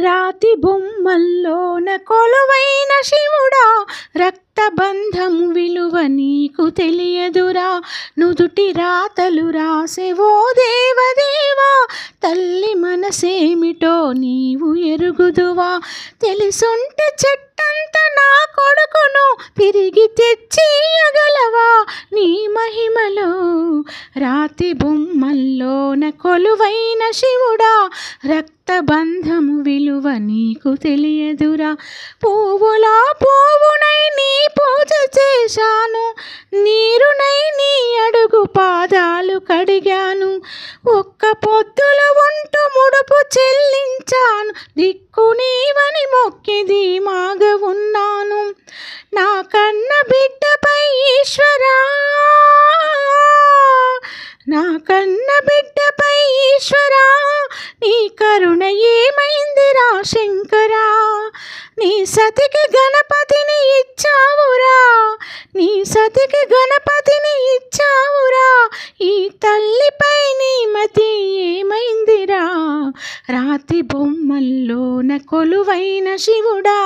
రాతి బొమ్మల్లోన కొలువైన శివుడా, రక్తబంధము విలువ నీకు తెలియదురా. నుదుటి రాతలు రాసెవో దేవదేవా, తల్లి మనసేమిటో నీవు ఎరుగుదువా. తెలిసుంటే చెట్టంత నా కొడుకును తిరిగి తెచ్చియగలవా నీ మహిమలో. రాతి బొమ్మల్లోన కొలువైన శివుడా, రక్తబంధము విలువ నీకు తెలియదురా. పువ్వులా పువ్వునై నీ పూజ చేశాను, నీరునై నీ అడుగు పాదాలు కడిగాను. ఒక్క పొద్దులు ఉంటూ ముడుపు చెల్లించాను, దిక్కు నీవని మొక్కి ధీమాగ ఉన్నాను. నా కన్న బిడ్డపై ఈశ్వరా, నా కన్న బిడ్డపై ఈశ్వరా, నీ కరుణ ఏమైందిరా శంకరా. నీ సతికి గణపతిని ఇచ్చావురా, నీ సతికి గణపతిని ఇచ్చావురా. ఈ తల్లిపై నీ మతి ఏమైందిరా. రాతి బొమ్మల్లోన కొలువైన శివుడా,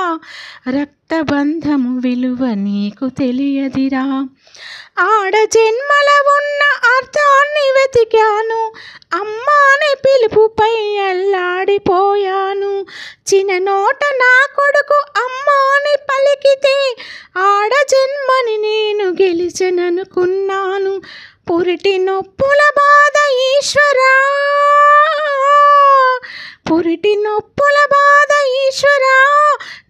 రక్తబంధము విలువ నీకు తెలియదిరా. ఆడ జన్మల ఉన్న అర్థాన్ని వెతికాను, అమ్మా అనే పిలుపుపై అల్లాడిపోయాను. చిన్ననోట నా కొడుకు అమ్మా అని పలికితే ఆడ జన్మని నేను గెలిచననుకున్నాను. పురిటి నొప్పుల బాధ ఈశ్వరా, పురిటి నొప్పుల బాధ ఈశ్వరా,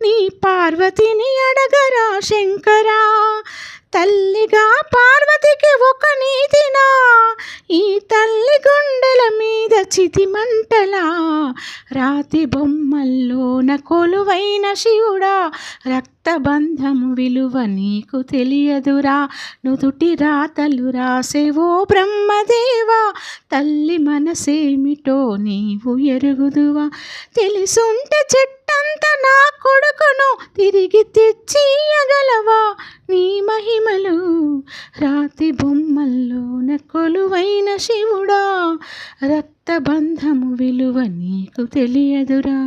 నీ పార్వతిని అడగరా శంకరా. తల్లిగా పార్వతికి ఒక నీతినా, ఈ తల్లి గుండెల మీద చితిమంటలా. రాతి బొమ్మల్లోన కొలువైన శివుడా, రక్తబంధము విలువ నీకు తెలియదురా. నుదుటి రాతలు రాసెవో బ్రహ్మదేవా, తల్లి మనసేమిటో నీవు ఎరుగుదువా. తెలిసుంటే చెట్టంత నా కొడుకును తిరిగి తెచ్చియగలవా నీ మహిమలు. రాతి బొమ్మల్లోన కొలువైన శివుడా, రక్తబంధము విలువ నీకు తెలియదురా.